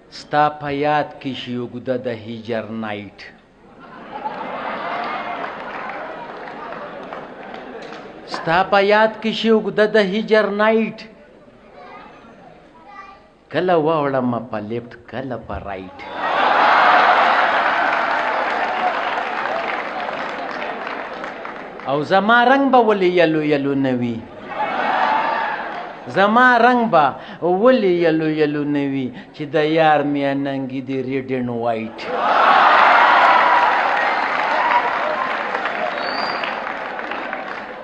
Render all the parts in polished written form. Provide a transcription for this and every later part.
ستا په یاد کې شي اوږده د هجر نایټ ستا په یاد کې شي اوږده د هجر نایټ کله واوړم په لیفټ کله په رایټ او زما رنگ به ولې یلو یلو نه وي زما رنگ به ولې یلو یلو نه وي چې د یار میاننګي دی ریډ اینډ وایټ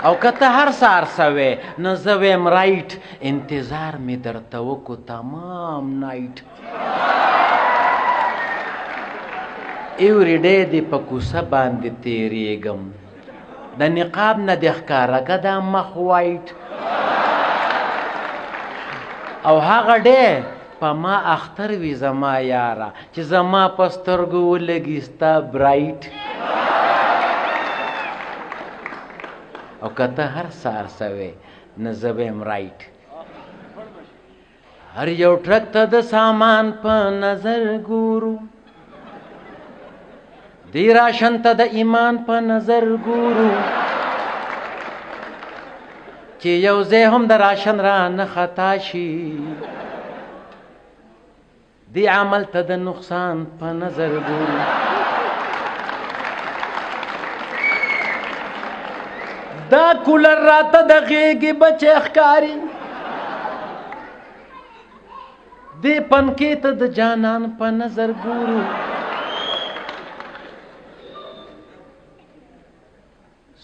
او که ته هر سهار سوې نو زه ویم رایټ انتظار مې درته وکړو تمام نایټ ایوري ډے دې په کوڅه باندې تېرېږم د نقاب نه دې ښکاره که دا مخ وایټ او هغه ډے په ما اختر وي زما یاره چې زما په سترګو ولګي ستا برایټ او که ته هر سهار سوې نه زه به یم رایټ هر یو ټرک ته د سامان په نظر ګورو دی راشن ته د ایمان په نظر ګورو چې یو ځای هم د راشن را نه خطا شي دی عمل ته د نقصان په نظر ګورو دا کولر راته د غېږې بچی ښکاري دې پنکې ته د جانان په نظر ګورو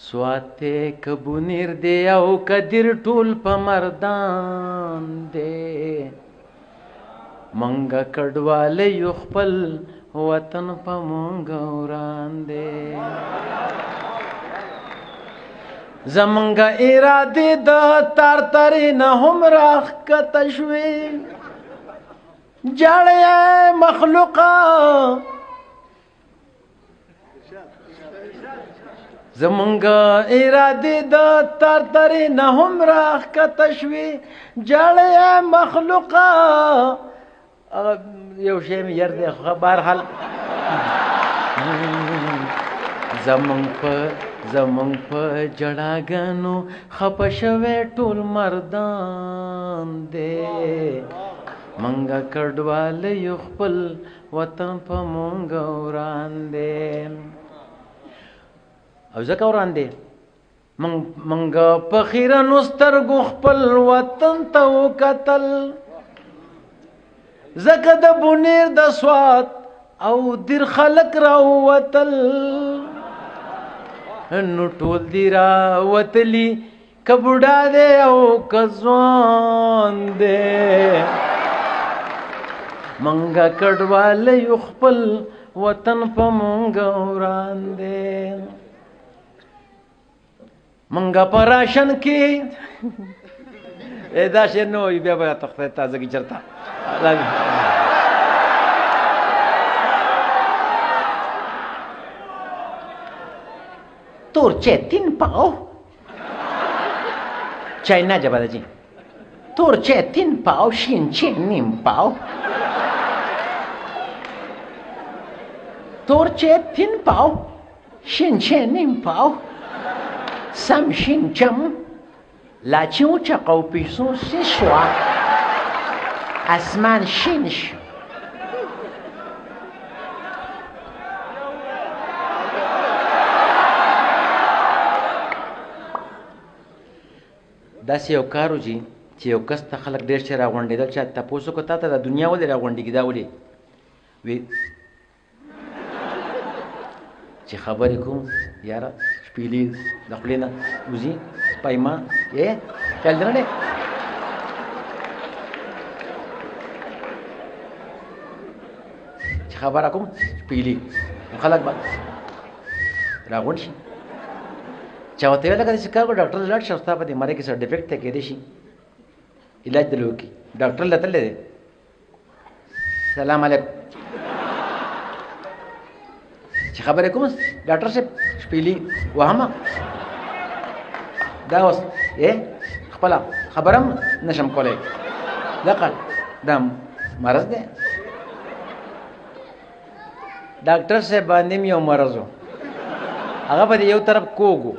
سواته کبونیر دی او کدیر ټول په مردان دی منګه کډواله یو خپل وطن په مونږ وران دی زمونږه ارادې د تارترې نه هم راښکته شوې جاړې مخلوقه زمونږه ارادې د تارترې نه هم راښکته شوې جاړې مخلوقه یو شی مې یار دی خو بهرحال زمونږ په جړاګانو خپه شوی ټول مردان دی منګه کډواله یو خپل وطن په مونږ وران دی او ځکه وران دی منګه په خیرنو سترګو خپل وطن ته وکتل ځکه د بونیر د سوات او دیر خلک راووتل نو ټول دی راوتلی که بوډا دی او که ځوان دی منګه کډواله یو خپل وطن په مونږ وران دی منګه په راشن کې دا شعر نه وایي بیا به تخته تازګي چرته تورچه 3 پاو چاینا جباده جی تورچه 3 پاو شینچه نیم پاو تورچه 3 پاو شینچه نیم پاو سم شینچم لاچو چقو پیسو سشوا اسمان شینش داسې یو کار وځي چې یو کس ته خلک ډېر شي راغونډېدل چې تپوس وکړو تا ته د دنیا ولې راغونډېږي دا ولې وی چې خبرې کوم یاره شپېلې د خولې نه وځي سپایما خیال دی نه دی چې خبره کوم شپېلې خلک به راغونډ شي چا ورته ویل که داسې کار وکړو ډاکټر لاړ شه ستا په دې مرۍ کې څه ډیفیکټ دی کیدای شي علاج دلې وکړي ډاکټر له تللی دی سلام علیکم چې خبرې کوم ډاکټر صاحب شپېلې وهمه دا اوس خپله خبره هم نشم کولی دقه دا مرض دی ډاکټر صاحب باندې مې یو مرض و، هغه به د یو طرف کوږ و.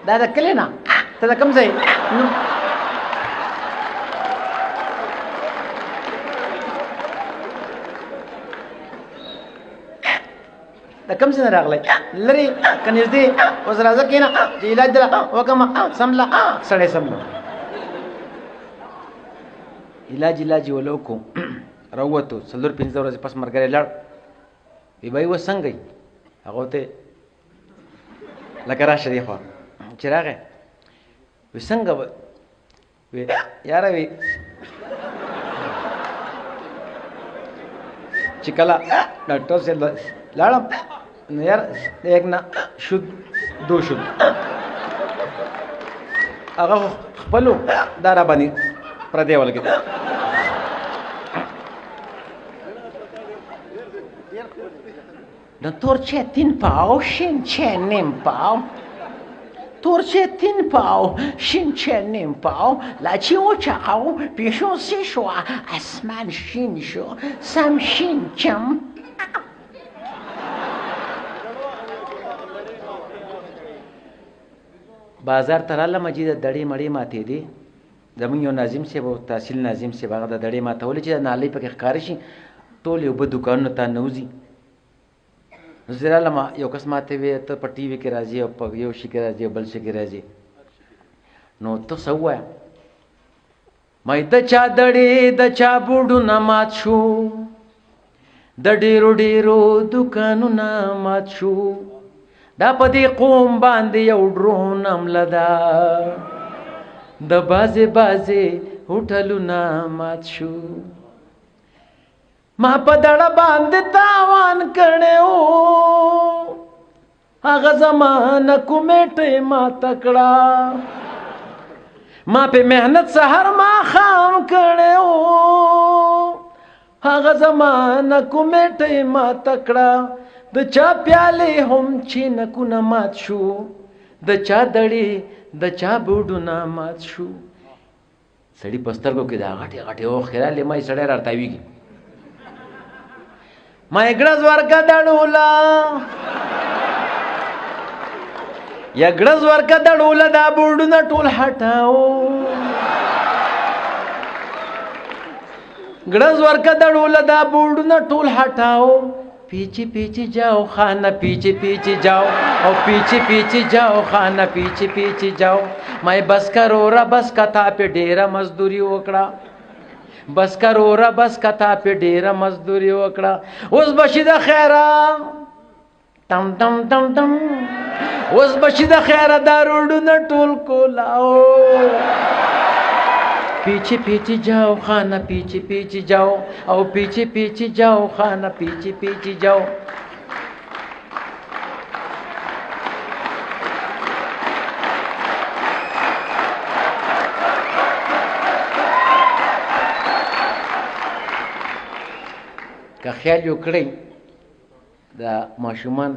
دا د کلي نه ته د کوم ځای نو د کوم ځای نه راغلی؟ لرې که نږدې؟ اوس راځه کښېنه چې علاج دله وکړم. سمله سړی سمله علاج یې ولې وکړو. راووتو 4-5 ورځې پس ملګری لاړ، وی بای اوس څنګه یې؟ هغه ورته لکه راشه دې خوا. چې راغی وی څنګه به؟ وی یاره وی چې کله ډاکټر صاحب لاړم نو یار ایک نه شد دو شد، هغه خپلو دا را باندې پردی ولګېد. تور چه 3 پاو شین چه نیم پاو، تور چه 3 پاو شین چه نیم پاو، لاچی و چقاو پیشو سی شو اسمان شین شو سم شین چم. بازار ته رالم چې د دړې مړې ماتې دي. زمونږ یو ناظم صاحب او تحصیل ناظم صاحب هغه د دړې ماتولې چې د نالۍ پکې ښکاره شي ټول یو به دوکانونو ته نوځي. نو زه رالم یو کس ماته وی ته په ټي وي کې راځي او په یو شي کې راځي او بل شي کې راځي. نو ته څه ووایه؟ مای د چا دړې د چا بوډونه مات شو، د ډېرو ډېرو دوکانونه مات شو، دا په دې قوم باندې یو ډرون حمله ده، د بازې بازې هوټلونه مات شو. ما په دړه باندې تاوان کړو، هغه زمانه کومېټې ماته کړه، ما په محنت سحر ماښام کړو، هغه زمانه کومېټې ماته کړه، د چا پیالې هم چې نکونه مات شو، د چا دړې د چا بوډونه مات شو. سړي په سترګو کې دا غټې غټې اوښکې رالې، ما یې سړی راتاویږي. ما یې ګړز ورکه دړوله، یا ګړز ورکه دړوله، دا بوډونه ټول هټاو، ګړز ورکه دړوله، دا بوډونه ټول هټاو. پیچھے پیچھے جاؤ خانہ پیچھے پیچھے جاؤ، او پیچھے پیچھے جاؤ خانہ پیچھے پیچھے جاؤ. مای بس کرو را بس کتا په ډیره مزدوری وکړه، بس کرو را بس کتا په ډیره مزدوری وکړه. اوس بشي د خیره تم تم تم تم، اوس بشي د خیره دا روډونه ټول کولاو. پیچھے پیچھے جاؤ خانہ پیچھے پیچھے جاؤ، او پیچھے پیچھے جاؤ خانہ پیچھے پیچھے جاؤ. که خیال یو کړئ دا ماشومان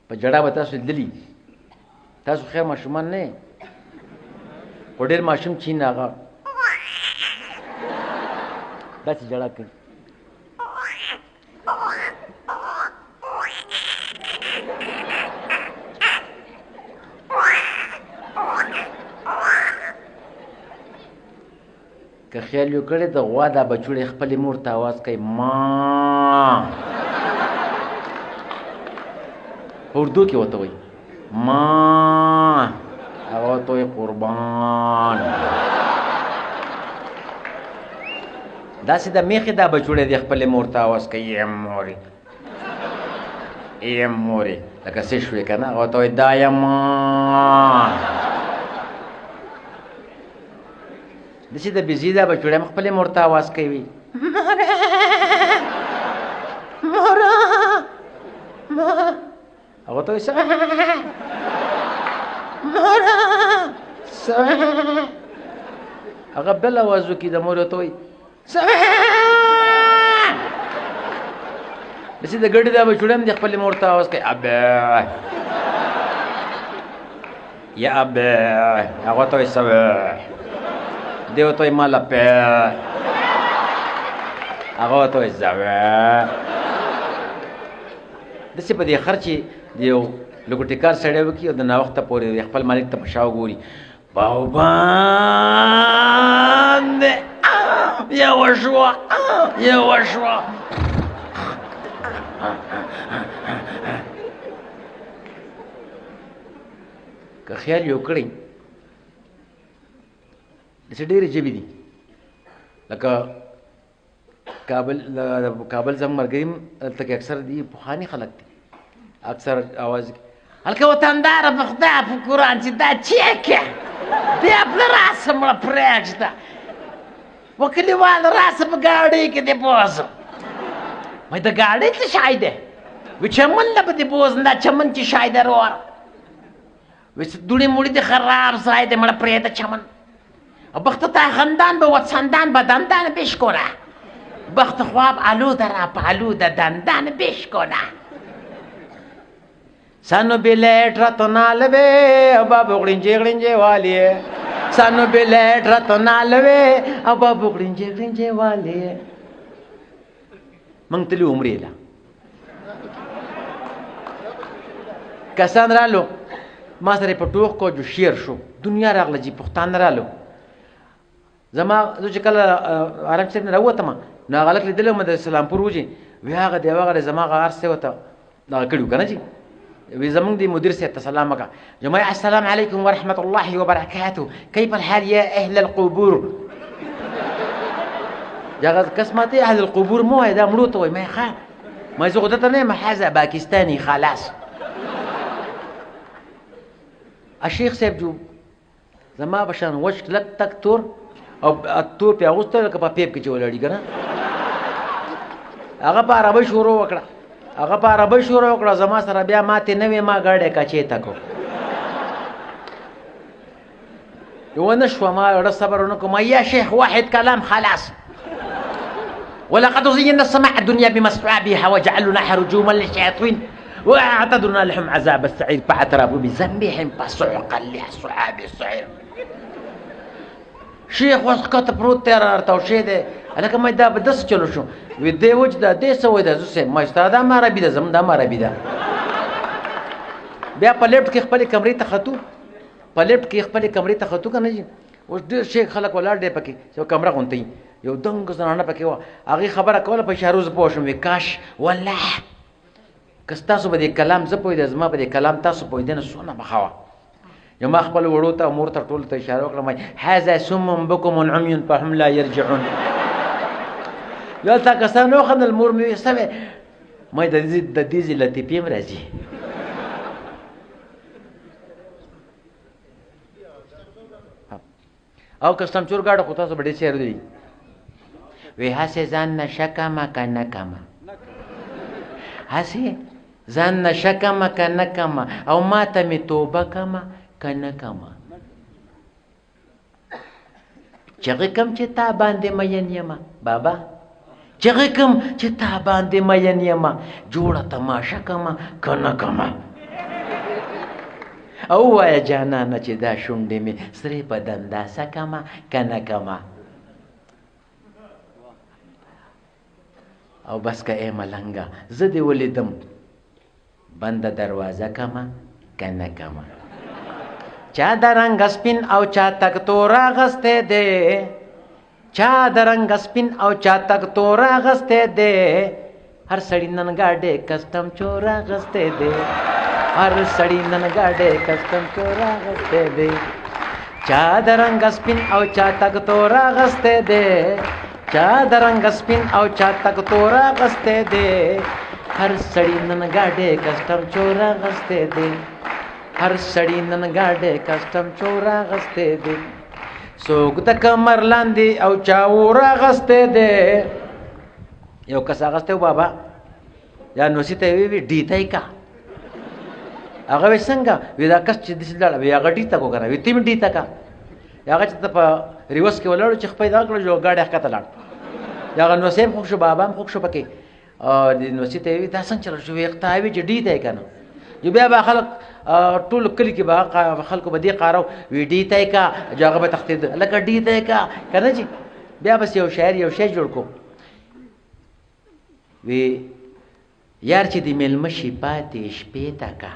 په جړه به تاسو لیدلي، تاسو خیر ماشومان نه یې، خو ډېر ماشوم چې نه هغه داسې جړه کوي. که خیال یو کړی د غوا دا بچوړی خپلې مور ته آواز کوي ما، په اردو کې ورته وایي ما، هغه ورته وایي قربان. داسې د میخې دا بچوړی دی خپلې مور ته آواز کوي یم مورې یم مورې، لکه څه شوې که نه، هغه ورته وایي دا یمه. داسې د بېزي دا بچوړی هم خپلې مور ته آواز کوي مورې موره مور، هغه ورته وایي څه موره څه، هغه بل آواز وکړي د مور ورته وایي داسې د ګډې دا بچوړی هم د خپلې مور ته آواز کوي ابې یا ابې، هغه ورته وایي څه، دی ورته وایي ما لپې. هغه ته زوا د څه په دې خرچي دیو لګوټی کار سړی وکي او د نا وخته پورې خپل مالک ته پښاو ګوري باو باندې یو شو که خیال یو کړی داسې ډېرې ژبې دي لکه کابل زموږ ملګري هم هلته کې اکثر دي پخواني خلک دي اکثر آواز هلکه وطنداره په خدای په قرآن چې دا چیکه دی خپله راسه مړه پرېږده و کلیوال راسه په ګاډۍ کې دې بوزم وایي د ګاډۍ څه شی دی وی چمن نه به دې بوزم دا چمن چې شی دی وروره وی دوړې موړې دې خراب ځای دی مړه پرېږده چمن بخت تا خندان به وطسندان به دندان بیش کنه بخت خواب آلوده را پالوده دندان بیش کنه سانو بیلیٹ رتو نالوے ابا بغڑنجے غڑنجے والیے سانو بیلیٹ رتو نالوے ابا بغڑنجے غڑنجے والیے منگ تلی عمری لا کسان رالو ما سره پټوخ کو جو شیر شو دنیا راغله جی پښتان رالو زما زه چې کله عرب صاحب نه راوتم نو هغه لک لیدلی وم د سلامپور وجې وی هغه دی هغه زما هغه هر څه ورته دغه کړي وو که نه جي وی زمونږ دی مدیر صاحب ته سلام وکړه جماعه السلام علیکم ورحمة الله وبرکاته کیف الحال یا اهل القبور هغه کس ماته اهل القبور مو وایي دا مړو ته وایي ما ښه ما زه خو دته نه یم هذا پاکستاني خلاص الشیخ صاحب جو زما بشان وچ لک تک تور او تور پې اغوستی لکه په پیپ کې چې ولاړي که نه هغه په عربۍ شروع وکړه زما سره بیا ماتې نه وې ما ګاډی کچې ته کړو ونه شوه ما اړه صبر ونه کړم یا شیخ واحد کلام خلاص ولقد زينا السماء الدنيا بمصابيح وجعلنا لها رجوما للشياطين واعتدنا لهم عذاب السعير فاعترفوا بذنبهم فسحقا لاصحاب السعير شیخ اوس ښکته پروت دی رارتاو شوی دی هلکه ما دا به داسې چلو شو وی دی وچ ده دې څه وایي دا زه صاحب ما ستا دا هم عربي ده زموږ دا هم عربي ده بیا په لیفټ کې خپلې کمرې ته ختو که نه جي اوس ډېر شیخ خلک ولاړ دی پکې یو کمره غونته یو دنګ زنانه پکې وه هغې خبره کوله په اشارو زه پوه شوم وی کاش والله که ستاسو به دې کلام زه پوهېده زما به دې کلام تاسو پوهېده نه څونه به ښه وه ما خپل وړو ته مور ته ټولو ته اشاره وکړه هذا سم بکم عمي فهم لا يرجعون یالته کسان وخندل مور مې ویې څه وی ما د دې ځې لطیفې هم راځي او کسټم چور ګاډه خو تاسو به ډېر څه اورېدلي وی هسې ځان نشه کمه که نه کمه هسې ځان نشه کمه که نه کمه او ما ته مې توبه کمه که نه کمه چغې کم چې تا باندې مین یمه بابا چغې کم چې تا باندې مین یمه جوړه تماشه کمه که نه کمه او وایه جانانه چې دا شونډې مې سرې په دنداسه کمه که نه کمه او بس که ای ملنګه زه دې ولیدم بنده دروازه کمه که نه کمه چا د رنګ سپین او چا تک تور اغستی دی چا د رنګ سپین او چا تک تور اغستی دی هر سړي نن ګاډی کسټم چور اغستی دی هر سړي نن ګاډی کسټم چور اغستی دی چا د رنګ سپین او چا تک تور اغستی دی چا د رنګ سپین او چا تک تور اغستی دی هر سړي نن ګاډی کسټم چور اغستی دی هر سړي نن ګاډی کسټم چور اغستی دی څوک د کمر لاندې او چا اور اغستی دی یو کس اغستی و بابا یا نوسي ته یې وی ډیته یې کا هغه وی څنګه وی دا کس چې داسې لاړه وی هغه ډیته کو که نه وی ته مې ډیته کا هغه چې ته په ریوس کې ولاړو چې خپل دا کړو جو ګاډی ښکته لاړ هغه نوسي هم خوښ شو بابا هم خوښ شو پکې د نوسي ته یې وی دا څنګه چلو شو وی ته وی چې ډیته یې که نه جو بیا به خلک ټول کلي کې به خلکو به دې قارو وی ډیته یې کا جو هغه به تښتېده لکه ډیته یې کا که نه جي بیا بس یو شاعر یو شی جوړ کو وی یار چې د میلمه شي پاتې شپې ته کا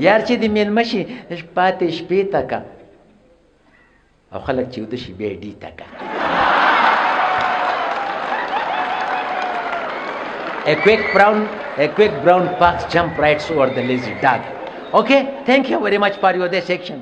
یار چې د میلمه شي پاتې شپې ته کا او خلک چې وده شي بیا ډي ته کا A quick brown fox jumped right over the lazy dog. Okay, thank you very much for your dissection.